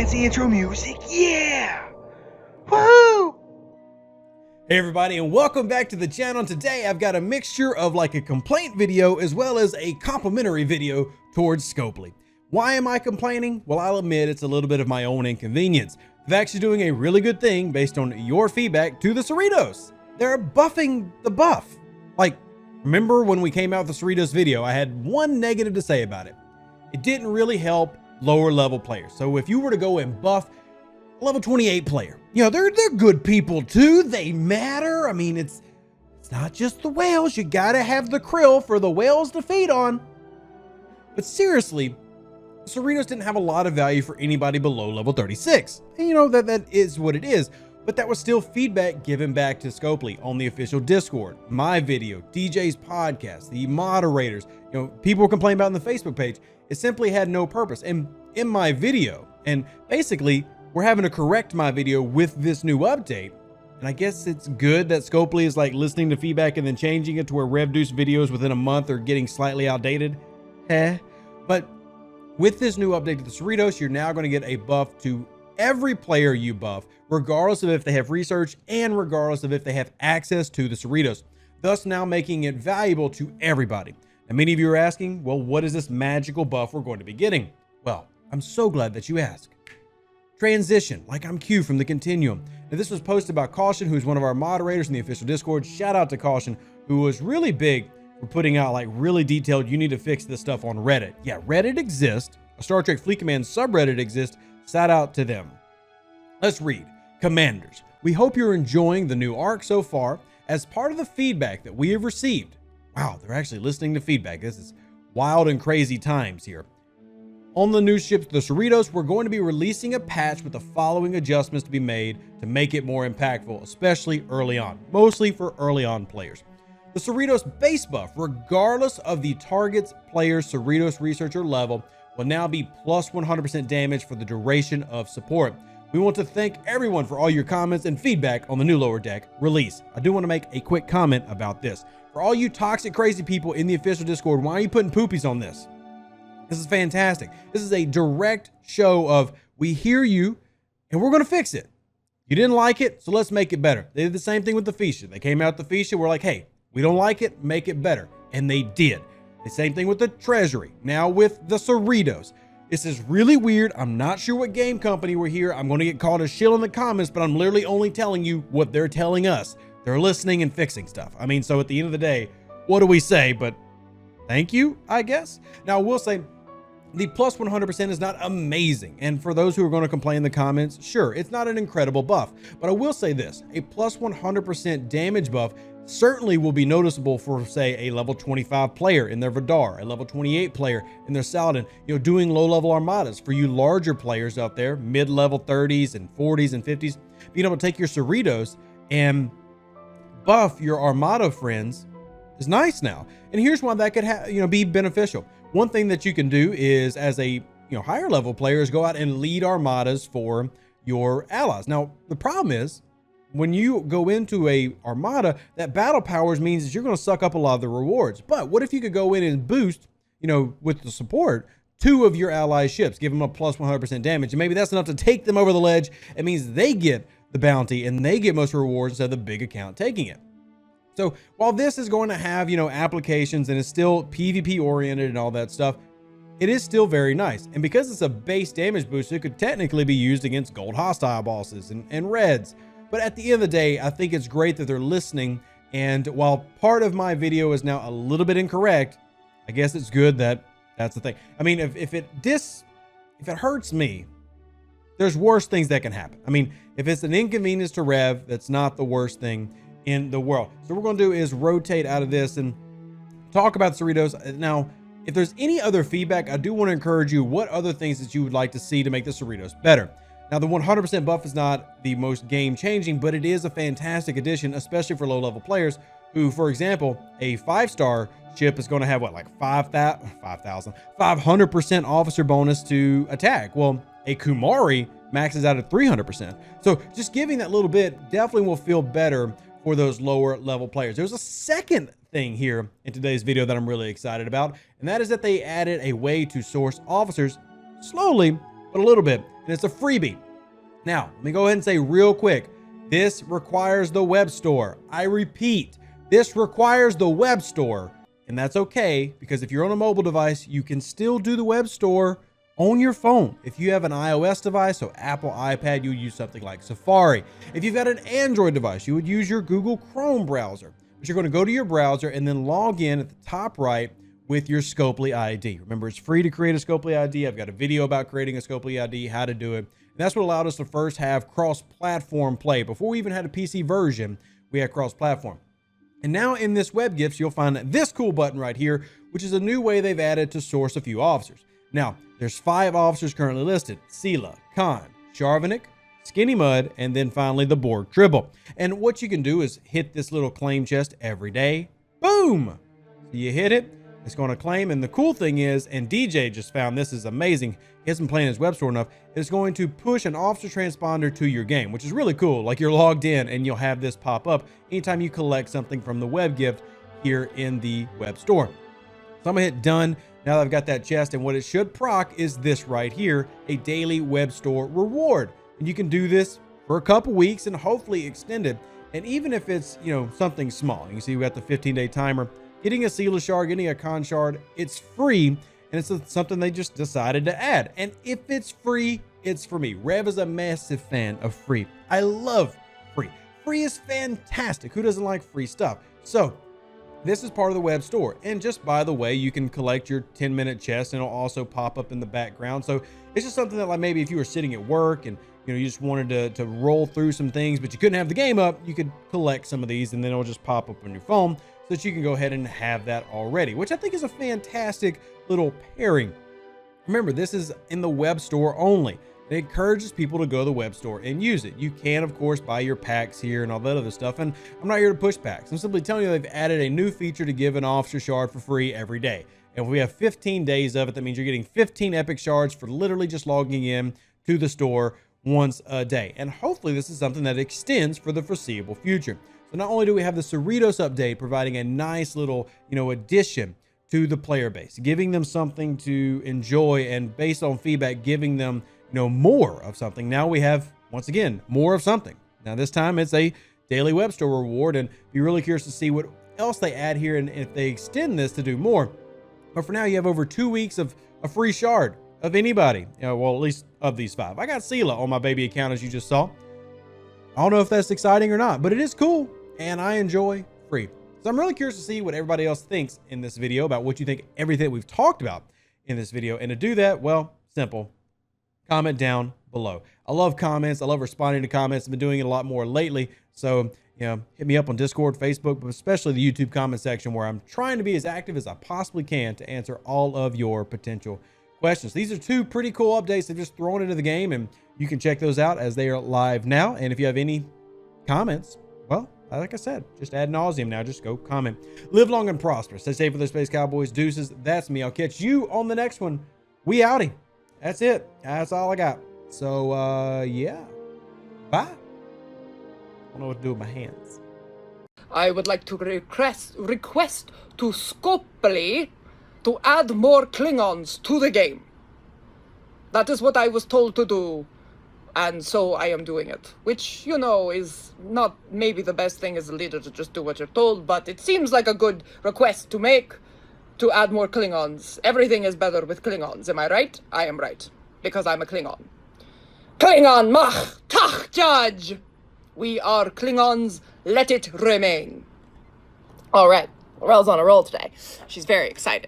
fancy intro music. Yeah! Woohoo! Hey everybody, and welcome back to the channel. Today I've got a mixture of like a complaint video as well as a complimentary video towards Scopely. Why am I complaining? Well, I'll admit it's a little bit of my own inconvenience. They're actually doing a really good thing based on your feedback to the Cerritos. They're buffing the buff. Like, remember when we came out with the Cerritos video, I had one negative to say about it. It didn't really help lower level players. So if you were to go and buff a level 28 player, you know, they're good people too. They matter. I mean, it's not just the whales. You gotta have the krill for the whales to feed on. But seriously, Cerritos didn't have a lot of value for anybody below level 36. And you know, that is what it is. But that was still feedback given back to Scopely on the official Discord, my video, DJ's podcast, the moderators, you know, people were complaining about on the Facebook page. It simply had no purpose. And in my video, and basically we're having to correct my video with this new update. And I guess it's good that Scopely is like listening to feedback and then changing it to where RevDeuce videos within a month are getting slightly outdated. But with this new update to the Cerritos, you're now going to get a buff to every player you buff, regardless of if they have research and regardless of if they have access to the Cerritos, thus now making it valuable to everybody. And many of you are asking, well, what is this magical buff we're going to be getting? Well, I'm so glad that you asked. Transition, like I'm Q from the Continuum. Now, this was posted by Caution, who's one of our moderators in the official Discord. Shout out to Caution, who was really big for putting out like really detailed, you need to fix this stuff on Reddit. Yeah, Reddit exists. A Star Trek Fleet Command subreddit exists. Shout out to them. Let's read. Commanders, we hope you're enjoying the new arc so far. As part of the feedback that we have received, wow, they're actually listening to feedback. This is wild and crazy times here. On the new ships, the Cerritos, we're going to be releasing a patch with the following adjustments to be made to make it more impactful, especially early on, mostly for early on players. The Cerritos base buff, regardless of the target's player's Cerritos researcher level, will now be plus 100% damage for the duration of support. We want to thank everyone for all your comments and feedback on the new lower deck release. I do want to make a quick comment about this. For all you toxic, crazy people in the official Discord, why are you putting poopies on this? This is fantastic. This is a direct show of we hear you and we're going to fix it. You didn't like it, so let's make it better. They did the same thing with the Feesha. They came out with the Feesha. We're like, hey, we don't like it, make it better. And they did. The same thing with the Treasury. Now with the Cerritos. This is really weird. I'm not sure what game company we're here. I'm going to get called a shill in the comments, but I'm literally only telling you what they're telling us. They're listening and fixing stuff. I mean, so at the end of the day, what do we say? But thank you, I guess. Now, I will say the plus 100% is not amazing. And for those who are going to complain in the comments, sure, it's not an incredible buff. But I will say this, a plus 100% damage buff certainly will be noticeable for, say, a level 25 player in their Vidar, a level 28 player in their Saladin, you know, doing low-level armadas. For you larger players out there, mid-level 30s and 40s and 50s, being able to take your Cerritos and buff your armada friends is nice now. And here's why that could be beneficial. One thing that you can do is, as a higher level player, is go out and lead armadas for your allies. Now, the problem is, when you go into a armada, that battle powers means that you're going to suck up a lot of the rewards. But what if you could go in and boost, with the support, 2 of your allies' ships, give them a plus 100% damage, and maybe that's enough to take them over the ledge. It means they get the bounty and they get most rewards instead of the big account taking it. So while this is going to have, applications and is still PvP oriented and all that stuff, it is still very nice. And because it's a base damage boost, it could technically be used against gold hostile bosses and reds. But at the end of the day, I think it's great that they're listening. And while part of my video is now a little bit incorrect, I guess it's good that that's the thing. I mean, if it hurts me, there's worse things that can happen. I mean, if it's an inconvenience to Rev, that's not the worst thing in the world. So what we're going to do is rotate out of this and talk about the Cerritos. Now, if there's any other feedback, I do want to encourage you what other things that you would like to see to make the Cerritos better. Now, the 100% buff is not the most game-changing, but it is a fantastic addition, especially for low-level players who, for example, a 5-star ship is going to have, what, like 500% officer bonus to attack. Well, a Kumari maxes out at 300%. So just giving that little bit definitely will feel better for those lower-level players. There's a second thing here in today's video that I'm really excited about, and that is that they added a way to source officers slowly, but a little bit. and it's a freebie. Now, let me go ahead and say real quick, this requires the web store. I repeat, this requires the web store, and that's okay, because if you're on a mobile device, you can still do the web store on your phone. If you have an iOS device, so Apple, iPad, you would use something like Safari. If you've got an Android device, you would use your Google Chrome browser. But you're going to go to your browser and then log in at the top right with your Scopely ID. Remember, it's free to create a Scopely ID. I've got a video about creating a Scopely ID, how to do it. And that's what allowed us to first have cross-platform play. Before we even had a PC version, we had cross-platform. And now in this web gifts, you'll find this cool button right here, which is a new way they've added to source a few officers. Now, there's 5 officers currently listed: Sela, Khan, Sharvanik, Skinny Mud, and then finally the Borg Tribble. And what you can do is hit this little claim chest every day. Boom! So you hit it, it's going to claim. And the cool thing is, and DJ just found this is amazing, he hasn't played his web store enough, it's going to push an officer transponder to your game, which is really cool. Like, you're logged in and you'll have this pop up anytime you collect something from the web gift here in the web store. So I'm gonna hit done. Now that I've got that chest, and what it should proc is this right here, a daily web store reward. And you can do this for a couple weeks and hopefully extend it. And even if it's, you know, something small, you can see we got the 15-day timer. Getting a Sela shard, getting a Con shard, it's free, and it's something they just decided to add. And if it's free, it's for me. Rev is a massive fan of free. I love free. Free is fantastic. Who doesn't like free stuff? So this is part of the web store. And just by the way, you can collect your 10-minute chest, and it'll also pop up in the background. So it's just something that, like, maybe if you were sitting at work and you just wanted to roll through some things, but you couldn't have the game up, you could collect some of these, and then it'll just pop up on your phone so that you can go ahead and have that already, which I think is a fantastic little pairing. Remember, this is in the web store only. It encourages people to go to the web store and use it. You can, of course, buy your packs here and all that other stuff. And I'm not here to push packs. I'm simply telling you they've added a new feature to give an officer shard for free every day. And if we have 15 days of it, that means you're getting 15 epic shards for literally just logging in to the store once a day. And hopefully this is something that extends for the foreseeable future. So not only do we have the Cerritos update providing a nice little, addition to the player base, giving them something to enjoy, and based on feedback, giving them more of something. Now we have, once again, more of something. Now this time it's a daily web store reward, and be really curious to see what else they add here and if they extend this to do more. But for now, you have over 2 weeks of a free shard of anybody. Well, at least of these 5. I got Sela on my baby account, as you just saw. I don't know if that's exciting or not, but it is cool, and I enjoy free. So I'm really curious to see what everybody else thinks in this video about what you think everything we've talked about in this video. And to do that, well, simple. Comment down below. I love comments. I love responding to comments. I've been doing it a lot more lately. So, hit me up on Discord, Facebook, but especially the YouTube comment section, where I'm trying to be as active as I possibly can to answer all of your potential questions. These are 2 pretty cool updates they've just thrown into the game, and you can check those out as they are live now. And if you have any comments, well, like I said, just ad nauseum now. Just go comment. Live long and prosper. Stay safe with the Space Cowboys. Deuces. That's me. I'll catch you on the next one. We outie. That's it. That's all I got. So, yeah. Bye. I don't know what to do with my hands. I would like to request to Scopely to add more Klingons to the game. That is what I was told to do, and so I am doing it. Which, is not maybe the best thing as a leader to just do what you're told, but it seems like a good request to make, to add more Klingons. Everything is better with Klingons, am I right? I am right, because I'm a Klingon. Klingon mach tach judge! We are Klingons, let it remain. All right, Rel's on a roll today. She's very excited.